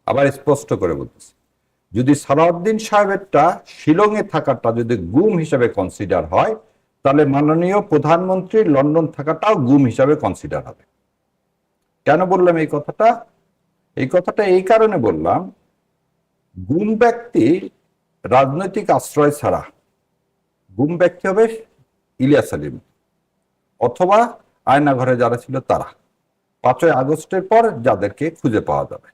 আবার স্পষ্ট করে বলতেছি, যদি সালাউদ্দিন সাহেবেরটা শিলংয়ে থাকাটা যদি গুম হিসাবে কনসিডার হয়, তাহলে মাননীয় প্রধানমন্ত্রী লন্ডন থাকাটাও গুম হিসাবে কনসিডার হবে। কেন বললাম এই কথাটা? এই কথাটা এই কারণে বললাম, গুম ব্যক্তি রাজনৈতিক আশ্রয় ছাড়া গুম ব্যক্তি হবে ইলিয়াস আলীম অথবা আয়নাঘরে যারা ছিল তারা, 5ই আগস্টের পর যাদেরকে খুঁজে পাওয়া যাবে।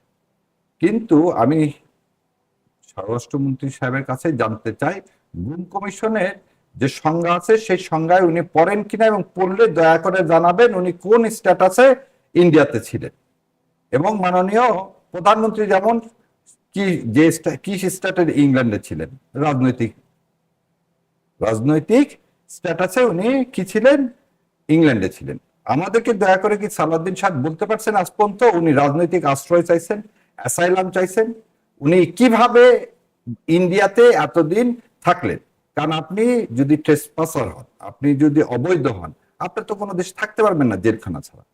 কিন্তু আমি স্বরাষ্ট্রমন্ত্রী সাহেবের কাছে জানতে চাই, গুম কমিশনের যে সংজ্ঞা আছে সেই সংজ্ঞায় উনি পড়েন কিনা, এবং পড়লে দয়া করে জানাবেন উনি কোন স্ট্যাটাসে ইন্ডিয়াতে ছিলেন। এবং মাননীয় প্রধানমন্ত্রী যেমন কি স্ট্যাটাসে ইংল্যান্ডে ছিলেন, রাজনৈতিক রাজনৈতিক স্ট্যাটাসে উনি কি ছিলেন, ইংল্যান্ডে ছিলেন। আমাদেরকে দয়া করে কি সালাউদ্দিন সাহেব বলতে পারছেন আজ পর্যন্ত উনি রাজনৈতিক আশ্রয় চাইছেন, অ্যাসাইলাম চাইছেন, উনি কিভাবে ইন্ডিয়াতে এতদিন থাকলেন? কারণ আপনি যদি ট্রেসপাসার হন, আপনি যদি অবৈধ হন, আপনার তো কোনো দেশ থাকতে পারবেন না জেলখানা ছাড়া।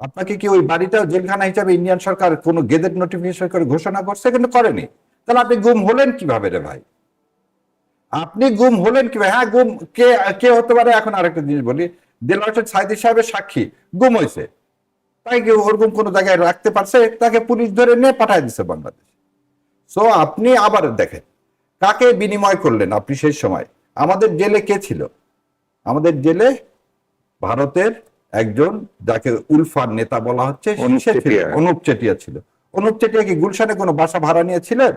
আপনাকে কি ওই বাড়িটাও জেলখানা হিসাবে ইন্ডিয়ান সরকার কোনো গেজেট নোটিফিকেশন করে ঘোষণা করছে? কিন্তু করেনি। তাহলে আপনি গুম হলেন কিভাবে রে ভাই? আপনি গুম হলেন কিভাবে? হ্যাঁ, গুম কে কে হতে পারে? এখন আরেকটা জিনিস বলি, দেলোয়ার হোসেন সাইদি সাহেবের সাক্ষী গুম হয়েছে, তাই কি ওরকম কোনো জায়গায় রাখতে পারছে? তাকে পুলিশ ধরে নিয়ে পাঠায় দিচ্ছে বাংলাদেশ। সো আপনি আবার দেখেন কাকে বিনিময় করলেন আপনি সেই সময়। আমাদের জেলে কে ছিল? আমাদের জেলে ভারতের একজন, যাকে উলফার নেতা বলা হচ্ছে, অনুপ চেটিয়া ছিল। অনুপ চেটিয়া কি গুলশানে কোনো বাসা ভাড়া নিয়েছিলেন?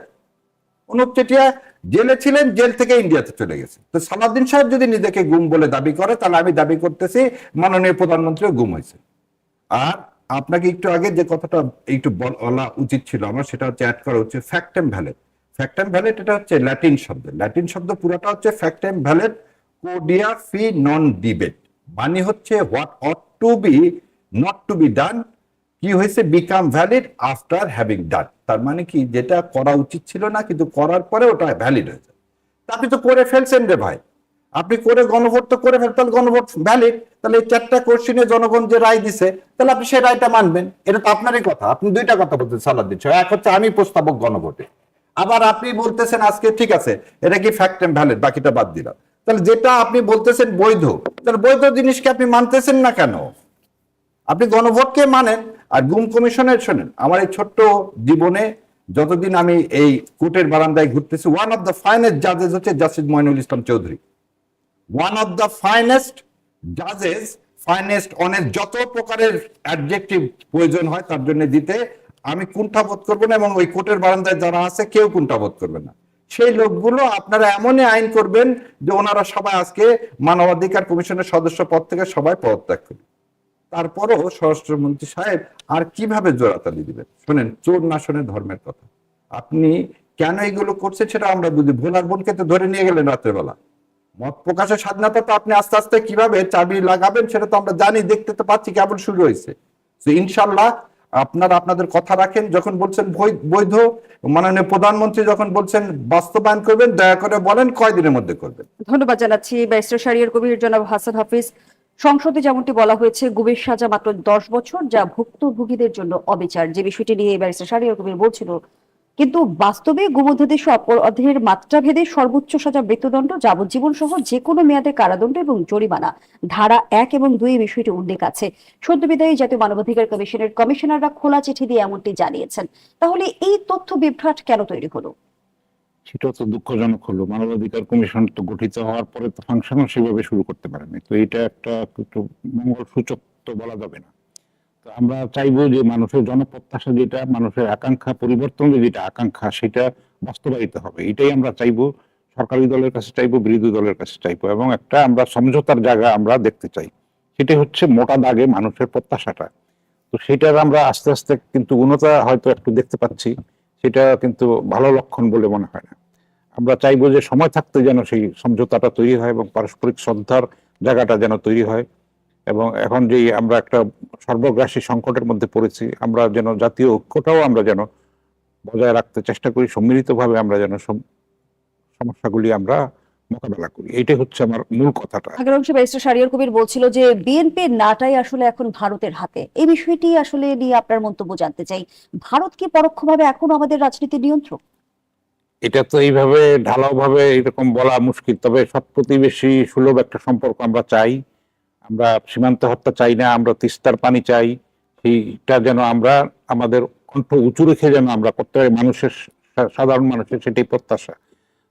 অনুপ চেটিয়া জেলে ছিলেন, জেল থেকে ইন্ডিয়াতে চলে গেছে। তো সালাউদ্দিন সাহেব যদি নিজেকে গুম বলে দাবি করে, তাহলে আমি দাবি করতেছি মাননীয় প্রধানমন্ত্রীও গুম হয়েছে। আর আপনাকে একটু আগে যে কথাটা একটু বলা উচিত ছিল আমার, সেটা হচ্ছে অ্যাড করা হচ্ছে ফ্যাক্টেম ভ্যালেট। ফ্যাক্টেম ভ্যালেট এটা হচ্ছে ল্যাটিন শব্দ। ল্যাটিন শব্দ পুরোটা হচ্ছে ফ্যাক্টেম ভ্যালেট কোডিয়া ফি নন ডিবেট, মানে হচ্ছে what ought to be not to be done, কি হয়েছে, become valid after having done. তার মানে কি, যেটা করা উচিত ছিল না কিন্তু করার পরে ওটা ভ্যালিড হয়েছে। আপনি তো করে ফেলছেন রে ভাই, আপনি করে গণভোট তো করে ফেল, তাহলে গণভোট ভ্যালিড। তাহলে এই 4টা কোশ্চিনে জনগণ যে রায় দিছে, তাহলে আপনি সেই রায়টা মানবেন। এটা তো আপনারই কথা। আপনি দুইটা কথা বলতেছেন সালাউদ্দিন সাহেব, এক হচ্ছে আমি প্রস্তাবক গণভোটে, আবার আপনি বলতেছেন আজকে ঠিক আছে এটা কি ফ্যাক্ট এন্ড ভ্যালিড, বাকিটা বাদ দিলাম। তাহলে যেটা আপনি বলতেছেন বৈধ, তাহলে বৈধ জিনিসকে আপনি মানতেছেন না কেন? আপনি গণভোটকে মানেন। আর গুম কমিশনের, শোনেন, আমার এই ছোট্ট জীবনে যতদিন আমি এই কোর্টের বারান্দায় ঘুরতেছি, ওয়ান অফ দ্য ফাইনেস্ট জাজেস হচ্ছে justice Moinul Islam Chowdhury. One of the finest জাজেস, ফাইনেস্ট, অনেক যত প্রকারের অ্যাডজেক্টিভ প্রয়োজন হয় তার জন্য দিতে আমি কুণ্ঠাবোধ করবো না, এবং ওই কোর্টের বারান্দায় যারা আছে কেউ কুণ্ঠাবোধ করবে না। সেই লোকগুলো আপনারা এমনই আইন করবেন যে ওনারা সবাই আজকে মানবাধিকার কমিশনের সদস্য পদ থেকে সবাই পদত্যাগ করবে। তারপরও স্বরাষ্ট্রমন্ত্রী সাহেব আর কিভাবে জোড়াতালি দিবেন? শোনেন, চোর না শোনে ধর্মের কথা। আপনি কেন এগুলো করছেন সেটা আমরা বুঝি। ভোলার বোনকে তো ধরে নিয়ে গেলেন রাত্রেবেলা। মত প্রকাশের স্বাধীনতা তো আপনি আস্তে আস্তে কিভাবে চাবি লাগাবেন সেটা তো আমরা জানি, দেখতে তো পাচ্ছি, কেবল শুরু হয়েছে। ইনশাল্লাহ আপনারা আপনাদের কথা রাখেন। যখন বলছেন বৈধ, মাননীয় প্রধানমন্ত্রী যখন বলছেন বাস্তবায়ন করবেন, দয়া করে বলেন কয়দিনের মধ্যে করবেন। ধন্যবাদ জানাচ্ছি ব্যারিস্টার শাহরিয়ার কবির। জনাব হাসান হাফিজ, সংসদে যেমনটি বলা হয়েছে গুমের সাজা মাত্র 10 বছর, যা ভুক্তভোগীদের জন্য অবিচার, যে বিষয়টি নিয়ে ব্যারিস্টার শাহরিয়ার কবির বলছিল, কিন্তু বাস্তবে গুমধ্যাদেশ অপরাধের মাত্রা ভেদে সর্বোচ্চ সাজা মৃত্যুদণ্ড, যাবজ্জীবন সহ যে কোনো মেয়াদে কারাদণ্ড এবং জরিমানা। ধারা 1 এবং 2 বিষয়টি উল্লেখ আছে। সদ্য বিদায়ী জাতীয় মানবাধিকার কমিশনের কমিশনাররা খোলা চিঠি দিয়ে এমনটি জানিয়েছেন। তাহলে এই তথ্য বিভ্রাট কেন তৈরি হলো? সেটা তো দুঃখজনক হলো। মানবাধিকার কমিশন তো গঠিত হওয়ার পরে তো ফাংশনও সেভাবে শুরু করতে পারেনি, তো এটা একটা একটু মঙ্গল সূচক তো বলা যাবে না। তো আমরা চাইবো যে মানুষের জনপ্রত্যাশা যেটা, মানুষের আকাঙ্ক্ষা, পরিবর্তনের যেটা আকাঙ্ক্ষা, সেটা বাস্তবায়িত হবে। এটাই আমরা চাইবো, সরকারি দলের কাছে চাইবো, বিরোধী দলের কাছে চাইবো, এবং একটা আমরা সমঝোতার জায়গা আমরা দেখতে চাই। সেটাই হচ্ছে মোটা দাগে মানুষের প্রত্যাশাটা। তো সেটার আমরা আস্তে আস্তে কিন্তু উন্নতা হয়তো একটু দেখতে পাচ্ছি, সেটা কিন্তু ভালো লক্ষণ বলে মনে হয় না। আমরা চাইবো যে সময় থাকতে যেন সেই সমঝোতাটা তৈরি হয় এবং পারস্পরিক শ্রদ্ধার জায়গাটা যেন তৈরি হয়। এবং এখন যে আমরা একটা সর্বগ্রাসী সংকটের মধ্যে পড়েছি, আমরা যেন জাতীয় ঐক্যটাও আমরা যেন বজায় রাখতে চেষ্টা করি, সম্মিলিতভাবে আমরা যেন সমস্যাগুলি আমরা মোকাবেলা করি। এইটাই হচ্ছে আমার মূল কথাটা। আগের অংশে ব্যারিস্টার শাহরিয়ার কবির বলছিল যে বিএনপির নাটাই আসলে এখন ভারতের হাতে। এই বিষয়টি আসলে নিয়ে আপনার মন্তব্য জানতে চাই। ভারত কি পরোক্ষভাবে এখনো আমাদের রাজনীতির নিয়ন্ত্রক? এটা তো এইভাবে ঢালাও ভাবে এরকম বলা মুশকিল, তবে সৎ প্রতিবেশী সুলভ একটা সম্পর্ক আমরা চাই। আমরা সীমান্ত হত্যা চাই না, আমরা তিস্তার পানি চাই। সেইটা যেন আমরা আমাদের কণ্ঠ উঁচু রেখে যেন আমরা করতে পারি, মানুষের সাধারণ মানুষের সেটাই প্রত্যাশা।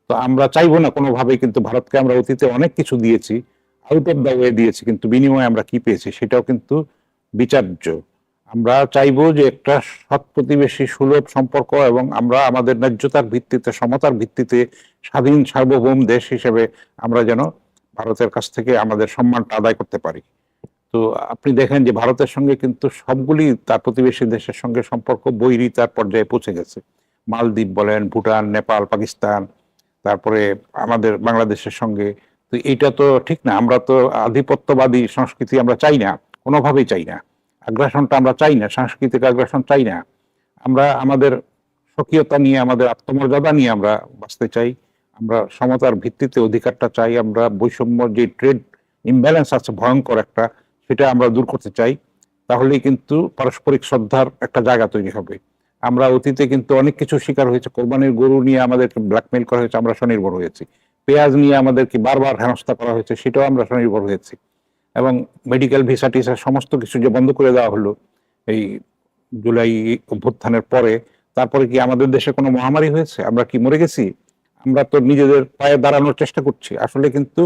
তো আমরা চাইবো না কোনোভাবেই, কিন্তু ভারতকে আমরা অতীতে অনেক কিছু দিয়েছি, আউট অফ দ্য ওয়ে দিয়েছি, কিন্তু বিনিময়ে আমরা কি পেয়েছি সেটাও কিন্তু বিচার্য। আমরা চাইবো যে একটা সৎ প্রতিবেশী সুলভ সম্পর্ক, এবং আমরা আমাদের ন্যায্যতার ভিত্তিতে, সমতার ভিত্তিতে স্বাধীন সার্বভৌম দেশ হিসেবে আমরা যেন ভারতের কাছ থেকে আমাদের সম্মানটা আদায় করতে পারি। তো আপনি দেখেন যে ভারতের সঙ্গে কিন্তু সবগুলি তার প্রতিবেশী দেশের সঙ্গে সম্পর্ক বৈরিতার পর্যায়ে পৌঁছে গেছে। মালদ্বীপ বলেন, ভুটান, নেপাল, পাকিস্তান, তারপরে আমাদের বাংলাদেশের সঙ্গে। তো এটা তো ঠিক না। আমরা তো আধিপত্যবাদী সংস্কৃতি আমরা চাই না, কোনোভাবেই চাই না। আগ্রাসনটা আমরা চাই না, সাংস্কৃতিক আগ্রাসন চাই না। আমরা আমাদের স্বকীয়তা নিয়ে, আমাদের আত্মমর্যাদা নিয়ে আমরা বাঁচতে চাই। আমরা সমতার ভিত্তিতে অধিকারটা চাই। আমরা বৈষম্য, যে ট্রেড ইমব্যালেন্স আছে ভয়ঙ্কর একটা, সেটা আমরা দূর করতে চাই। তাহলেই কিন্তু পারস্পরিক শ্রদ্ধার একটা জায়গা তৈরি হবে। আমরা অতীতে কিন্তু অনেক কিছু শিকার হয়েছে। কোরবানির গরু নিয়ে আমাদেরকে ব্ল্যাকমেইল করা হয়েছে, আমরা স্বনির্ভর হয়েছি। পেঁয়াজ নিয়ে আমাদেরকে বারবার হেনস্থা করা হয়েছে, সেটাও আমরা স্বনির্ভর হয়েছি। এবং মেডিকেল ভিসা টিসা সমস্ত কিছু যে বন্ধ করে দেওয়া হলো এই জুলাই অভ্যুত্থানের পরে, তারপরে কি আমাদের দেশে কোনো মহামারী হয়েছে? আমরা কি মরে গেছি? আমরা তো নিজেদের পায়ে দাঁড়ানোর চেষ্টা করছি। আসলে কিন্তু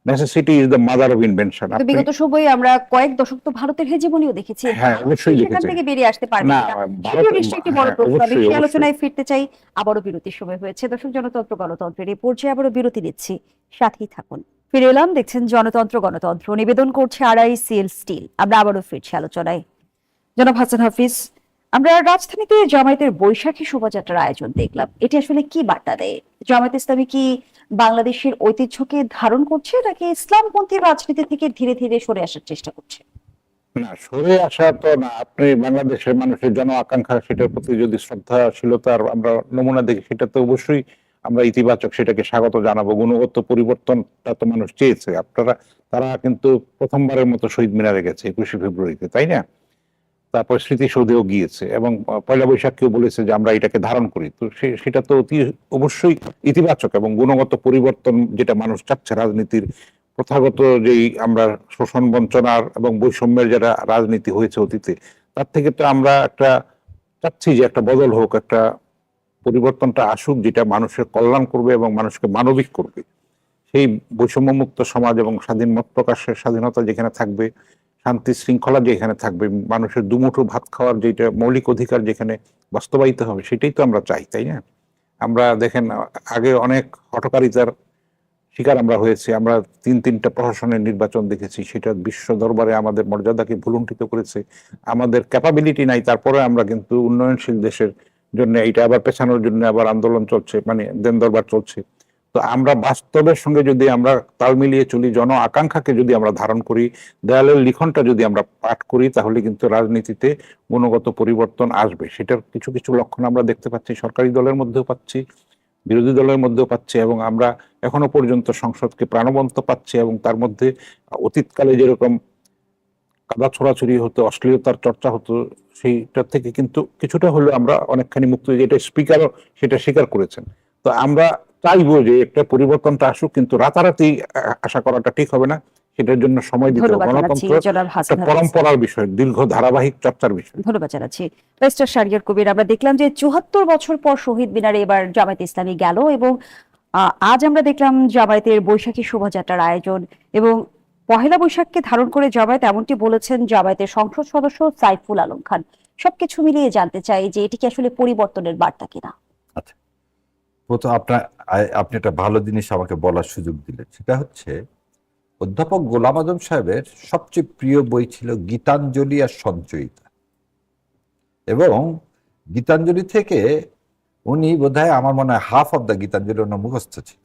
necessity is the mother of invention. কিন্তু বিগত সময়ে আমরা কয়েক দশক তো ভারতের হেজিমনিও দেখেছি। হ্যাঁ, ভারত অবশ্যই সেখান দেখেছি। থেকে বেরিয়ে আসতে পারবে না, কিনা ভারত, সেটিও নিশ্চয়ই একটি বড় হ্যাঁ, প্রশ্ন। আমি অবশ্যই সেই অবশ্যই। আলোচনায় ফিরতে চাই। আবারও বিরতির সময় হয়েছে। দর্শক, জনতন্ত্র গণতন্ত্রের এই পর্যায়ে আবারও বিরতি নিচ্ছি, সাথেই থাকুন। ফিরে এলাম, দেখছেন জনতন্ত্র গণতন্ত্র, নিবেদন করছে RICL স্টিল। আমরা আবারও ফিরছি আলোচনায়। জনাব হাসান হাফিজ, আমরা রাজধানীতে জামায়াতের বৈশাখী শোভাযাত্রার আয়োজন দেখলাম। এটি আসলে কি বার্তা দেয়? জামায়াত ইসলামী কি বাংলাদেশের ঐতিহ্যকে ধারণ করছে, নাকি ইসলামপন্থী রাজনীতি থেকে ধীরে ধীরে সরে আসার চেষ্টা করছে? না, সরে আসা তো না। আপনি বাংলাদেশের মানুষের জন আকাঙ্ক্ষা, সেটার প্রতি যদি শ্রদ্ধাশীলতার আমরা নমুনা দেখি, সেটা তো অবশ্যই আমরা ইতিবাচক, সেটাকে স্বাগত জানাবো। গুণগত পরিবর্তনটা তো মানুষ চেয়েছে। তারা কিন্তু প্রথমবারের মতো শহীদ মিনারে গেছে 21শে ফেব্রুয়ারিতে, তাই না? তারপর স্মৃতিসৌধেও গিয়েছে, এবং পয়লা বৈশাখকেও বলেছে যে আমরা এটাকে ধারণ করি। তো সেটা তো অতি অবশ্যই ইতিবাচক, এবং গুণগত পরিবর্তন যেটা মানুষ চাচ্ছে রাজনীতির। প্রথাগত যেই আমরা শোষণ, বঞ্চনার এবং বৈষম্যের যারা রাজনীতি হয়েছে অতীতে, তার থেকে তো আমরা একটা চাচ্ছি যে একটা বদল হোক, একটা পরিবর্তনটা আসুক, যেটা মানুষের কল্যাণ করবে এবং মানুষকে মানবিক করবে। সেই বৈষম্যমুক্ত সমাজ এবং স্বাধীন মত প্রকাশের স্বাধীনতা যেখানে থাকবে, শান্তি শৃঙ্খলা যেখানে থাকবে, মানুষের দুমুঠো ভাত খাওয়ার যেটা মৌলিক অধিকার যেখানে বাস্তবায়িত হবে, সেটাই তো আমরা চাই, তাই না? আমরা দেখেন, আগে অনেক হঠকারিতার শিকার আমরা হয়েছি। আমরা তিনটা প্রশাসনের নির্বাচন দেখেছি, সেটা বিশ্ব দরবারে আমাদের মর্যাদাকে ভুলুণ্ঠিত করেছে। আমাদের ক্যাপাবিলিটি নাই, তারপরে আমরা কিন্তু উন্নয়নশীল দেশের জন্য এটা আবার পেছানোর জন্য আবার আন্দোলন চলছে, মানে দেন দরবার চলছে। তো আমরা বাস্তবের সঙ্গে যদি আমরা তাল মিলিয়ে চলি, জন আকাঙ্ক্ষাকে যদি আমরা ধারণ করি, দেয়ালের লিখনটা যদি আমরা পাঠ করি, তাহলে কিন্তু রাজনীতিতে গুণগত পরিবর্তন আসবে। সেটার কিছু কিছু লক্ষণ আমরা দেখতে পাচ্ছি, সরকারি দলের মধ্যেও পাচ্ছি, বিরোধী দলের মধ্যেও পাচ্ছি, এবং আমরা এখনো পর্যন্ত সংসদকে প্রাণবন্ত পাচ্ছি। এবং তার মধ্যে অতীতকালে যেরকম কাদা ছোড়াছুড়ি হতো, অশ্লীলতার চর্চা হতো, সেইটা থেকে কিন্তু কিছুটা হলেও আমরা অনেকখানি মুক্ত, যেটা স্পিকারও সেটা স্বীকার করেছেন। তো আমরা চাইবো যে একটা পরিবর্তনটা আসুক, কিন্তু রাতারাতি আশা করাটা ঠিক হবে না। সেটার জন্য সময় দিতে হবে। ধন্যবাদ জানাচ্ছি গণতন্ত্র জনাব হাসান একটা হাফিজ। পরম্পরার বিষয়, দীর্ঘ ধারাবাহিক চর্চার বিষয়। ধন্যবাদ জানাচ্ছি ব্যারিস্টার শাহরিয়ার কবির। আমরা দেখলাম যে ৭৪ বছর পর শহীদ মিনারে এবার জামায়াত ইসলামী গেল, এবং আজ আমরা দেখলাম জামায়াতের বৈশাখী শোভাযাত্রার আয়োজন। এবং পহেলা বৈশাখকে ধারণ করে জামায়াত এমনটি বলেছেন জামায়াতের সংসদ সদস্য সাইফুল আলম খান। সবকিছু মিলিয়ে জানতে চাই যে এটি কি আসলে পরিবর্তনের বার্তা কিনা? আচ্ছা, প্রথম আপনি একটা ভালো জিনিস আমাকে বলার সুযোগ দিলেন। সেটা হচ্ছে, অধ্যাপক গোলাম আজম সাহেবের সবচেয়ে প্রিয় বই ছিল গীতাঞ্জলি আর সঞ্চয়িতা, এবং গীতাঞ্জলি থেকে উনি বোধহয়, আমার মনে হয় হাফ অফ দ্য গীতাঞ্জলি ওনার মুখস্থ ছিল।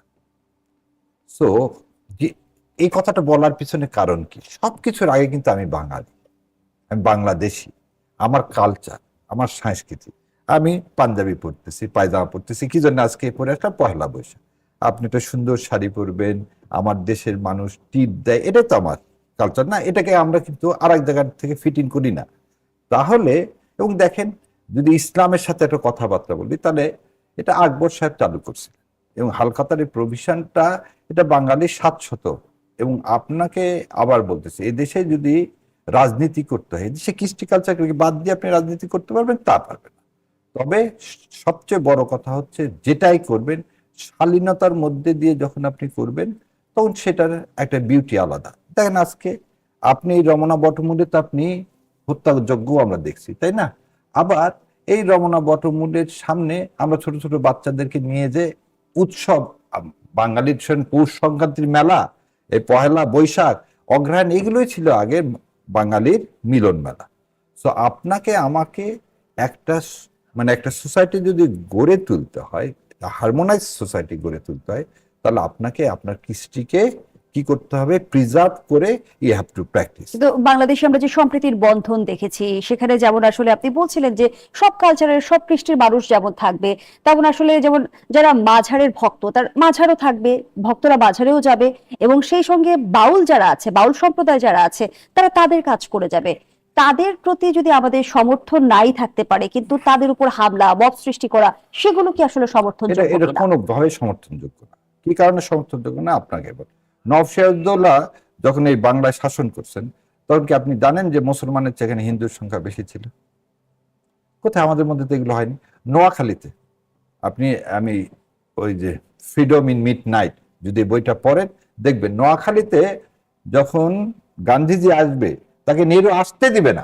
সো এই কথাটা বলার পিছনে কারণ কি? সবকিছুর আগে কিন্তু আমি বাঙালি, আমি বাংলাদেশি, আমার কালচার, আমার সংস্কৃতি। আমি পাঞ্জাবি পড়তেছি, পায়জামা পড়তেছি, কি জন্য আজকে পরে আসলাম? পহেলা বৈশাখ। আপনি একটা সুন্দর শাড়ি পরবেন, আমার দেশের মানুষ টিপ দেয়, এটাই তো আমার কালচার না, এটাকে আমরা কিন্তু আর এক জায়গা থেকে ফিট ইন করি না। তাহলে এবং দেখেন, যদি ইসলামের সাথে একটা কথাবার্তা বলি, তাহলে এটা আকবর সাহেব চালু করছে এবং হালখাতার এই প্রভিশনটা, এটা বাঙালির 700। এবং আপনাকে আবার বলতেছি, এই দেশে যদি রাজনীতি করতে হয়, দেশে কৃষ্টি কালচারকে বাদ দিয়ে আপনি রাজনীতি করতে পারবেন, তা পারবেন না। তবে সবচেয়ে বড় কথা হচ্ছে, যেটাই করবেন শালীনতার মধ্যে দিয়ে যখন আপনি করবেন, তখন সেটার একটা বিউটি আলাদা। দেখেন আজকে আপনি এই রমনা বটমূলে তো আপনি হত্যাযজ্ঞ আমরা দেখছি, তাই না? আবার এই রমনা বটমূলের সামনে আমরা ছোট ছোট বাচ্চাদেরকে নিয়ে যে উৎসব, বাঙালির পৌষ সংক্রান্তির মেলা, এই পহেলা বৈশাখ, অগ্রহায়ণ, এগুলোই ছিল আগে বাঙালির মিলন মেলা। সো আপনাকে আমাকে একটা মানে একটা সোসাইটি যদি গড়ে তুলতে হয়, হারমোনাইজ সোসাইটি গড়ে তুলতে হয়, তাহলে আপনাকে আপনার কৃষ্টিকে কি করতে হবে, প্রিজার্ভ করে ইউ হ্যাভ টু প্র্যাকটিস। কিন্তু বাংলাদেশে আমরা যে সম্প্রীতির বন্ধন দেখেছি, সেখানে যেমন আসলে আপনি বলছিলেন যে সব কালচারের সব কৃষ্টির মানুষ যেমন থাকবে, তেমন আসলে যেমন যারা মাঝারের ভক্ত, তার মাঝারও থাকবে, ভক্তরা মাঝারেও যাবে, এবং সেই সঙ্গে বাউল যারা আছে, বাউল সম্প্রদায় যারা আছে, তারা তাদের কাজ করে যাবে। তাদের প্রতি যদি আমাদের সমর্থন নাই থাকতে পারে, কিন্তু তাদের উপর হামলা, মব সৃষ্টি করা, সেগুলো কি আসলে সমর্থনযোগ্য এটা কিনা? কোনোভাবে সমর্থনযোগ্য না। কি কারণে সমর্থনযোগ্য না আপনাকে বল। নওয়াব সিরাজউদ্দৌলা যখন এই বাংলায় শাসন করছেন, তখন কি আপনি জানেন যে মুসলমানের চেয়ে এখানে হিন্দুর সংখ্যা বেশি ছিল? কোথায়? আমাদের মধ্যে তো এগুলো হয়নি। নোয়াখালীতে আমি ওই যে ফ্রিডম ইন মিড নাইট যদি বইটা পড়েন, দেখবেন নোয়াখালীতে যখন গান্ধীজি আসবে, তাকে নেহরু আসতে দিবে না।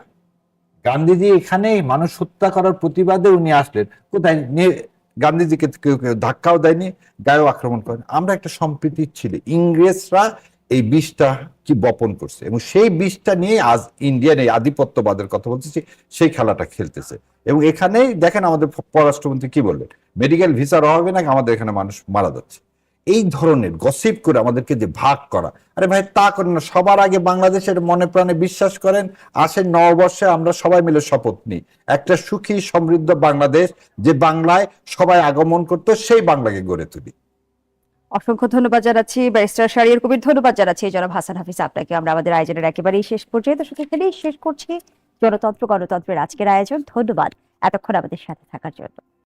গান্ধীজি এখানে মানুষ হত্যা করার প্রতিবাদে উনি আসলেন, কোথায় গান্ধীজিকে কেউ কেউ ধাক্কাও দেয়নি, গায়েও আক্রমণ করেন। আমরা একটা সম্প্রীতি ছিল, ইংরেজরা এই বিষটা কি বপন করছে, এবং সেই বিষটা নিয়ে আজ ইন্ডিয়ান এই আধিপত্যবাদের কথা বলতেছি, সেই খেলাটা খেলতেছে। এবং এখানেই দেখেন আমাদের পররাষ্ট্রমন্ত্রী কি বললেন, মেডিকেল ভিসার অভাবে নাকি আমাদের এখানে মানুষ মারা যাচ্ছে। এই ধরনের গসিপ করে আমাদেরকে যে ভাগ করা, আরে ভাই তা করেন না। সবার আগে বাংলাদেশের মনে প্রাণে বিশ্বাস করেন, আসেন নববর্ষে আমরা সবাই মিলে শপথ নিই একটা সুখী সমৃদ্ধ বাংলাদেশ, যে বাংলায় সবাই আগমন করতো, সেই বাংলাকে গড়ে তুলি। অসংখ্য ধন্যবাদ জানাচ্ছি ব্যারিস্টার শাহরিয়ার কবির, ধন্যবাদ জানাচ্ছি জনাব হাসান হাফিজ আপনাকে। আমরা আমাদের আয়োজনের একেবারেই শেষ পর্যায়ে, দর্শক এখানেই শেষ করছি গণতন্ত্রের আজকের আয়োজন। ধন্যবাদ এতক্ষণ আমাদের সাথে থাকার জন্য।